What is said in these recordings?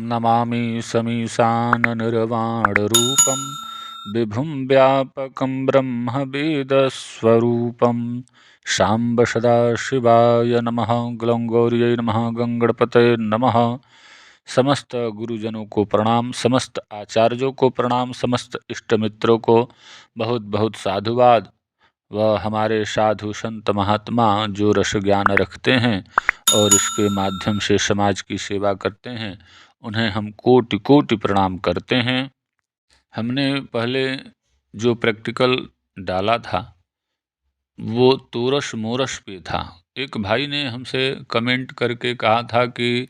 नमामि समीशाननिर्वाणरूपं विभुं व्यापकं ब्रह्मवेदस्वरूपं शाम्ब सदाशिवाय नमः। ग्लौं नमः। गंगणपतये नमः। समस्त गुरुजनों को प्रणाम, समस्त आचार्यों को प्रणाम, समस्त इष्ट मित्रों को बहुत बहुत साधुवाद। वह हमारे साधु संत महात्मा जो रस ज्ञान रखते हैं और इसके माध्यम से समाज की सेवा करते हैं, उन्हें हम कोटि कोटि प्रणाम करते हैं। हमने पहले जो प्रैक्टिकल डाला था वो तोरस मोरस पे था। एक भाई ने हमसे कमेंट करके कहा था कि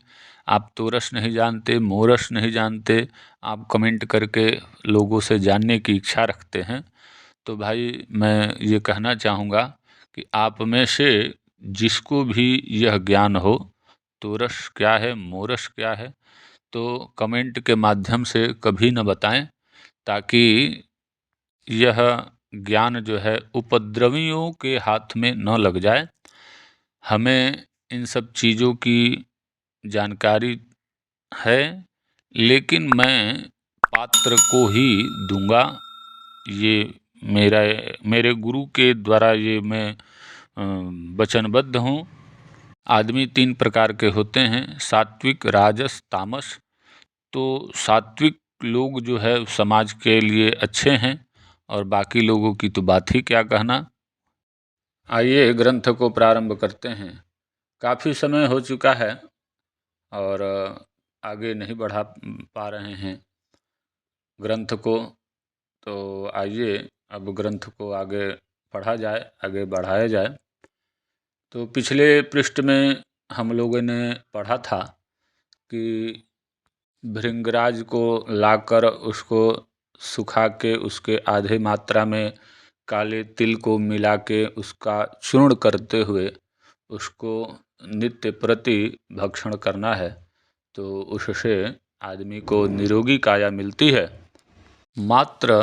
आप तोरस नहीं जानते, मोरस नहीं जानते, आप कमेंट करके लोगों से जानने की इच्छा रखते हैं। तो भाई मैं ये कहना चाहूँगा कि आप में से जिसको भी यह ज्ञान हो तोरस क्या है, मोरस क्या है, तो कमेंट के माध्यम से कभी न बताएं, ताकि यह ज्ञान जो है उपद्रवियों के हाथ में न लग जाए। हमें इन सब चीज़ों की जानकारी है, लेकिन मैं पात्र को ही दूंगा। ये मेरा मेरे गुरु के द्वारा ये मैं वचनबद्ध हूँ। आदमी तीन प्रकार के होते हैं, सात्विक, राजस, तामस। तो सात्विक लोग जो है समाज के लिए अच्छे हैं और बाकी लोगों की तो बात ही क्या कहना। आइए ग्रंथ को प्रारंभ करते हैं। काफ़ी समय हो चुका है और आगे नहीं बढ़ा पा रहे हैं ग्रंथ को, तो आइए अब ग्रंथ को आगे पढ़ा जाए, आगे बढ़ाया जाए। तो पिछले पृष्ठ में हम लोगों ने पढ़ा था कि भृंगराज को लाकर उसको सुखा के उसके आधे मात्रा में काले तिल को मिला के उसका चूर्ण करते हुए उसको नित्य प्रति भक्षण करना है, तो उससे आदमी को निरोगी काया मिलती है। मात्र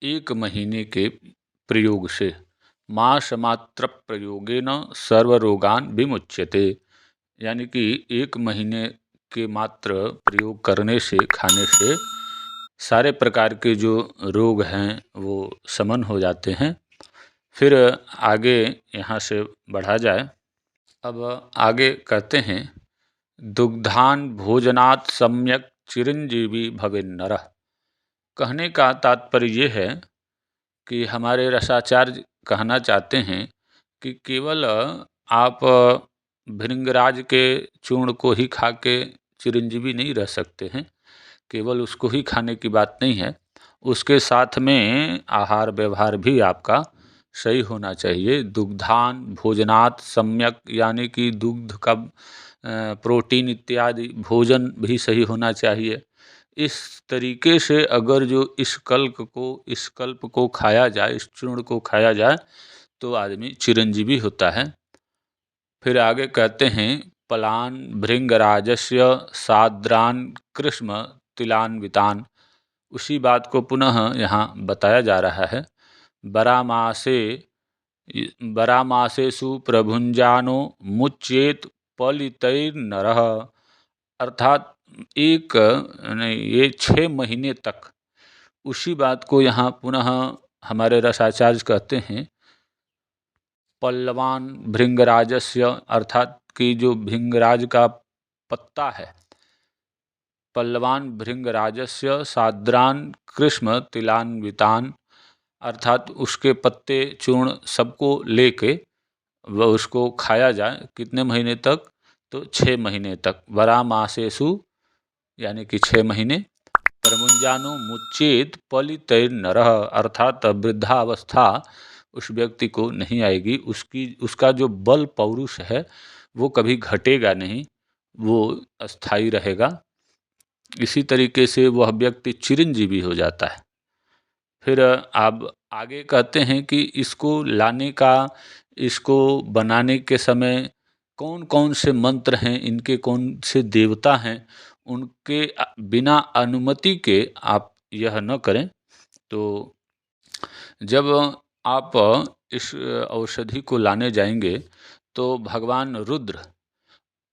1 महीने के प्रयोग से, मास मात्र प्रयोगेन सर्वरोगान विमुच्यते, यानी कि 1 महीने के मात्र प्रयोग करने से, खाने से सारे प्रकार के जो रोग हैं वो शमन हो जाते हैं। फिर आगे यहाँ से बढ़ा जाए। अब आगे कहते हैं, दुग्धान भोजनात् सम्यक चिरंजीवी भवेन्नरः। कहने का तात्पर्य ये है कि हमारे रसाचार्य कहना चाहते हैं कि केवल आप भृंगराज के चूर्ण को ही खा के चिरंजीवी नहीं रह सकते हैं, केवल उसको ही खाने की बात नहीं है, उसके साथ में आहार व्यवहार भी आपका सही होना चाहिए। दुग्धान भोजनात् सम्यक, यानी कि दुग्ध का प्रोटीन इत्यादि भोजन भी सही होना चाहिए। इस तरीके से अगर जो इस कल्प को खाया जाए, इस चूर्ण को खाया जाए, तो आदमी चिरंजीवी होता है। फिर आगे कहते हैं, पलान भृंगराजस्य साद्रान कृष्ण तिलान्वितान। उसी बात को पुनः यहाँ बताया जा रहा है। बरामासेषु प्रभुंजानो मुच्येत पलितैर्नरः। अर्थात ये 6 महीने तक, उसी बात को यहाँ पुनः हमारे रसाचार्य कहते हैं, पल्लवान भृंगराजस्य, अर्थात कि जो भृंगराज का पत्ता है, पल्लवान भृंगराजस्य साद्रान कृष्ण तिलान्वितान, अर्थात उसके पत्ते चूर्ण सबको लेके वह उसको खाया जाए। कितने महीने तक? तो 6 महीने तक। वरामासेषु, यानी कि 6 महीने। प्रमुंजानो मुच्चेत पलितैर्नरः, अर्थात वृद्धावस्था उस व्यक्ति को नहीं आएगी, उसका जो बल पौरुष है वो कभी घटेगा नहीं, वो अस्थाई रहेगा। इसी तरीके से वह व्यक्ति चिरंजीवी हो जाता है। फिर आप आगे कहते हैं कि इसको बनाने के समय कौन कौन से मंत्र हैं, इनके कौन से देवता हैं, उनके बिना अनुमति के आप यह न करें। तो जब आप इस औषधि को लाने जाएंगे तो भगवान रुद्र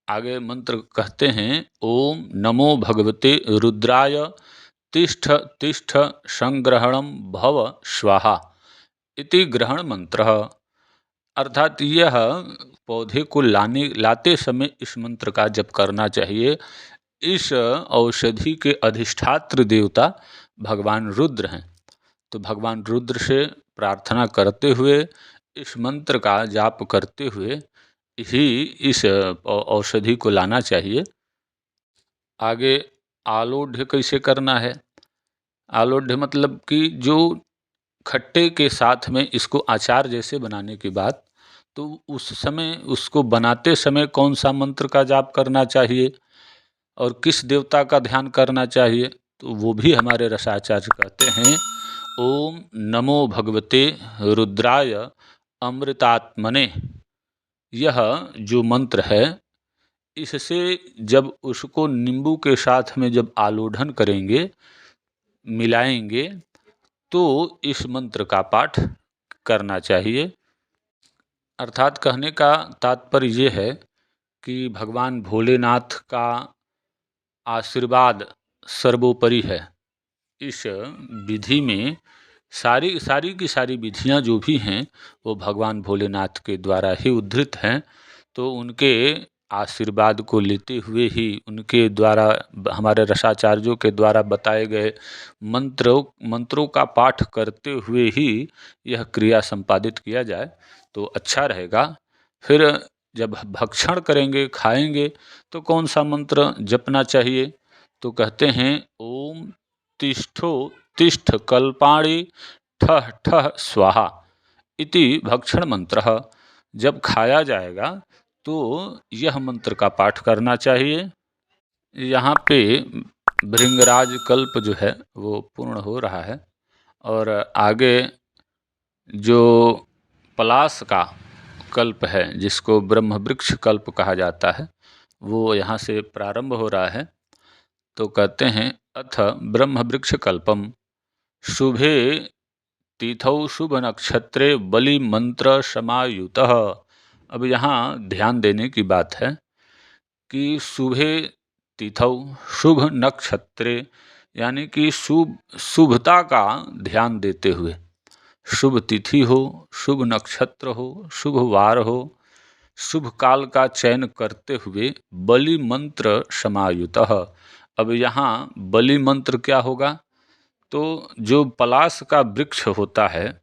आगे मंत्र कहते हैं, ओम नमो भगवते रुद्राय तिष्ठ तिष्ठ संग्रहणम भव स्वाहा इति ग्रहण मंत्र। अर्थात यह पौधे को लाते समय इस मंत्र का जप करना चाहिए। इस औषधि के अधिष्ठात्र देवता भगवान रुद्र हैं, तो भगवान रुद्र से प्रार्थना करते हुए इस मंत्र का जाप करते हुए ही इस औषधि को लाना चाहिए। आगे आलोढ़ कैसे करना है? आलोढ़ मतलब कि जो खट्टे के साथ में इसको अचार जैसे बनाने की बात, तो उस समय उसको बनाते समय कौन सा मंत्र का जाप करना चाहिए और किस देवता का ध्यान करना चाहिए, तो वो भी हमारे रसाचार्य कहते हैं, ओम नमो भगवते रुद्राय अमृतात्मने। यह जो मंत्र है, इससे जब उसको नींबू के साथ में जब आलोढ़न करेंगे, मिलाएंगे, तो इस मंत्र का पाठ करना चाहिए। अर्थात कहने का तात्पर्य ये है कि भगवान भोलेनाथ का आशीर्वाद सर्वोपरि है। इस विधि में सारी की सारी विधियां जो भी हैं वो भगवान भोलेनाथ के द्वारा ही उद्धृत हैं। तो उनके आशीर्वाद को लेते हुए ही, उनके द्वारा, हमारे रसाचार्यों के द्वारा बताए गए मंत्रों का पाठ करते हुए ही यह क्रिया संपादित किया जाए तो अच्छा रहेगा। फिर जब भक्षण करेंगे, खाएंगे, तो कौन सा मंत्र जपना चाहिए? तो कहते हैं, ओम तिष्ठो तिष्ठ कल्पाणि ठः ठः स्वाहा इति भक्षण मंत्र। जब खाया जाएगा तो यह मंत्र का पाठ करना चाहिए। यहाँ पे भृंगराज कल्प जो है वो पूर्ण हो रहा है और आगे जो पलाश का कल्प है, जिसको ब्रह्म वृक्ष कल्प कहा जाता है, वो यहाँ से प्रारंभ हो रहा है। तो कहते हैं, अथ ब्रह्म वृक्ष कल्पम शुभे तिथौ शुभ नक्षत्रे बलि मंत्र समायुतः। अब यहाँ ध्यान देने की बात है कि शुभे तिथौ शुभ नक्षत्रे, यानी कि शुभता का ध्यान देते हुए, शुभ तिथि हो, शुभ नक्षत्र हो, शुभ वार हो, शुभ काल का चयन करते हुए बलि मंत्र समायुतः। अब यहाँ बलि मंत्र क्या होगा? तो जो पलाश का वृक्ष होता है,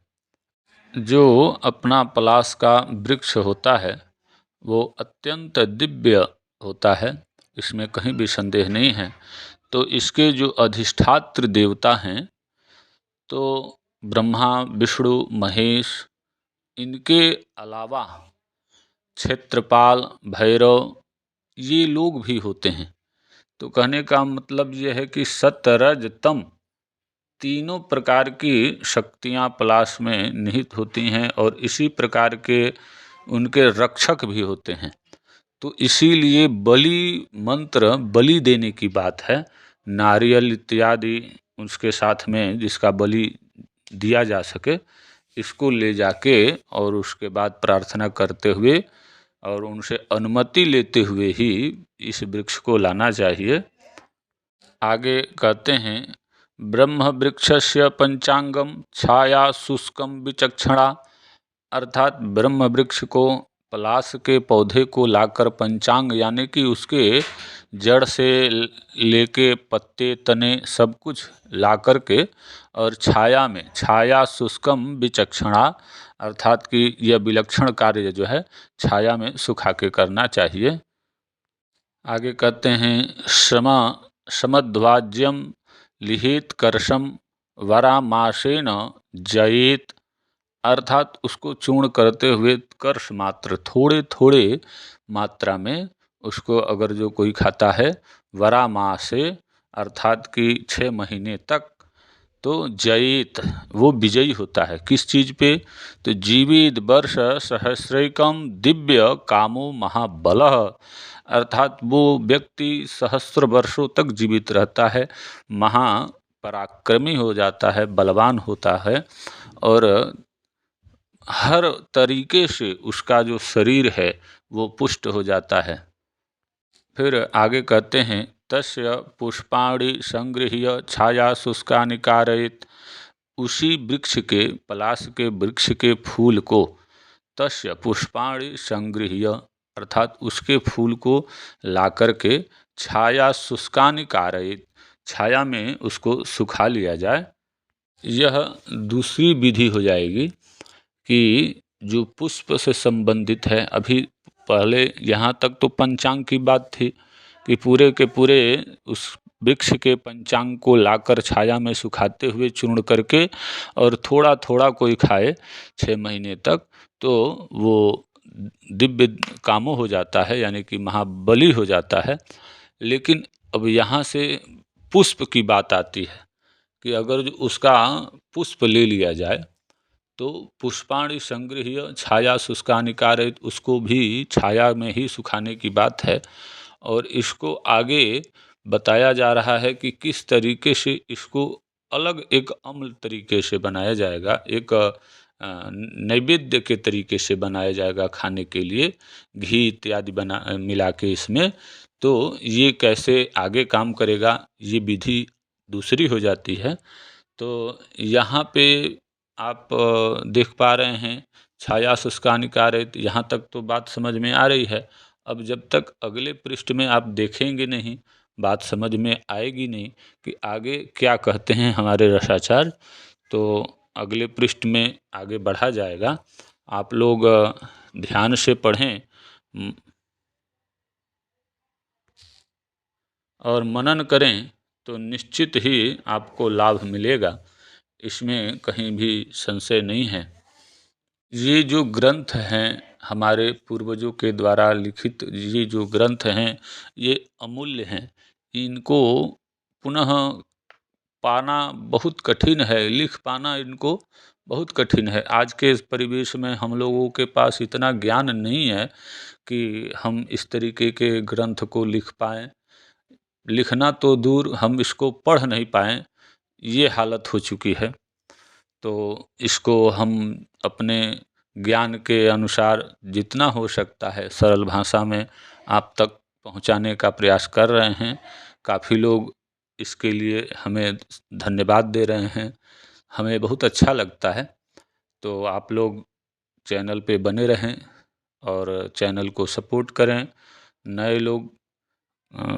जो अपना पलाश का वृक्ष होता है, वो अत्यंत दिव्य होता है, इसमें कहीं भी संदेह नहीं है। तो इसके जो अधिष्ठात्र देवता हैं, तो ब्रह्मा, विष्णु, महेश, इनके अलावा क्षेत्रपाल, भैरव, ये लोग भी होते हैं। तो कहने का मतलब ये है कि सत्य, रज, तम, तीनों प्रकार की शक्तियाँ पलाश में निहित होती हैं और इसी प्रकार के उनके रक्षक भी होते हैं। तो इसीलिए बलि मंत्र, बलि देने की बात है, नारियल इत्यादि उसके साथ में जिसका बलि दिया जा सके, इसको ले जाके और उसके बाद प्रार्थना करते हुए और उनसे अनुमति लेते हुए ही इस वृक्ष को लाना चाहिए। आगे कहते हैं, ब्रह्म वृक्षस्य पंचांगम छाया शुष्कम विचक्षणा। अर्थात ब्रह्म वृक्ष को, पलाश के पौधे को लाकर पंचांग, यानी कि उसके जड़ से लेके पत्ते, तने, सब कुछ ला कर के और छाया में, छाया शुष्कम विचक्षणा, अर्थात कि यह विलक्षण कार्य जो है छाया में सुखा के करना चाहिए। आगे कहते हैं, समध्वाज्यम लिहित कर्षम वरामासेन जयेत। अर्थात उसको चूर्ण करते हुए कर्ष मात्र, थोड़े थोड़े मात्रा में उसको अगर जो कोई खाता है, वरामासे अर्थात कि 6 महीने तक, तो जयेत, वो विजयी होता है। किस चीज़ पे? तो जीवित वर्ष सहस्रैकम दिव्य कामो महाबलः। अर्थात वो व्यक्ति सहस्र वर्षों तक जीवित रहता है, महापराक्रमी हो जाता है, बलवान होता है और हर तरीके से उसका जो शरीर है वो पुष्ट हो जाता है। फिर आगे कहते हैं तस्य पुष्पाणि संगृह्य छाया शुष्कानि कारयेत्। उसी वृक्ष के, पलाश के वृक्ष के फूल को, तस्य पुष्पाणि संगृह्य अर्थात उसके फूल को ला करके, छाया शुष्कानि कारयेत्, छाया में उसको सुखा लिया जाए। यह दूसरी विधि हो जाएगी कि जो पुष्प से संबंधित है। अभी पहले यहाँ तक तो पंचांग की बात थी कि पूरे के पूरे उस वृक्ष के पंचांग को लाकर छाया में सुखाते हुए चूर्ण करके और थोड़ा थोड़ा कोई खाए 6 महीने तक, तो वो दिव्य कामो हो जाता है, यानी कि महाबली हो जाता है। लेकिन अब यहाँ से पुष्प की बात आती है कि अगर जो उसका पुष्प ले लिया जाए तो पुष्पाणि संगृह्य छाया शुष्कानि कारयेत्, उसको भी छाया में ही सुखाने की बात है। और इसको आगे बताया जा रहा है कि किस तरीके से इसको अलग एक अम्ल तरीके से बनाया जाएगा, एक नैवेद्य के तरीके से बनाया जाएगा खाने के लिए, घी इत्यादि बना मिला के इसमें। तो ये कैसे आगे काम करेगा, ये विधि दूसरी हो जाती है। तो यहाँ पे आप देख पा रहे हैं छाया शुष्कानि कारयेत्, यहाँ तक तो बात समझ में आ रही है। अब जब तक अगले पृष्ठ में आप देखेंगे नहीं, बात समझ में आएगी नहीं कि आगे क्या कहते हैं हमारे रसाचार्य। तो अगले पृष्ठ में आगे बढ़ा जाएगा, आप लोग ध्यान से पढ़ें और मनन करें तो निश्चित ही आपको लाभ मिलेगा, इसमें कहीं भी संशय नहीं है। ये जो ग्रंथ हैं हमारे पूर्वजों के द्वारा लिखित, ये जो ग्रंथ हैं ये अमूल्य हैं। इनको पुनः पाना बहुत कठिन है, लिख पाना इनको बहुत कठिन है। आज के इस परिवेश में हम लोगों के पास इतना ज्ञान नहीं है कि हम इस तरीके के ग्रंथ को लिख पाएँ। लिखना तो दूर, हम इसको पढ़ नहीं पाएँ, ये हालत हो चुकी है। तो इसको हम अपने ज्ञान के अनुसार जितना हो सकता है सरल भाषा में आप तक पहुंचाने का प्रयास कर रहे हैं। काफ़ी लोग इसके लिए हमें धन्यवाद दे रहे हैं, हमें बहुत अच्छा लगता है। तो आप लोग चैनल पे बने रहें और चैनल को सपोर्ट करें। नए लोग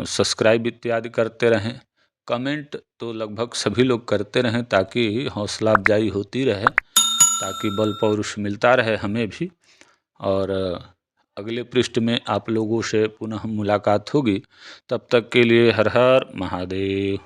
सब्सक्राइब इत्यादि करते रहें। कमेंट तो लगभग सभी लोग करते रहें ताकि हौसला अफजाई होती रहे, ताकि बल पौरुष मिलता रहे हमें भी। और अगले पृष्ठ में आप लोगों से पुनः मुलाकात होगी। तब तक के लिए हर हर महादेव।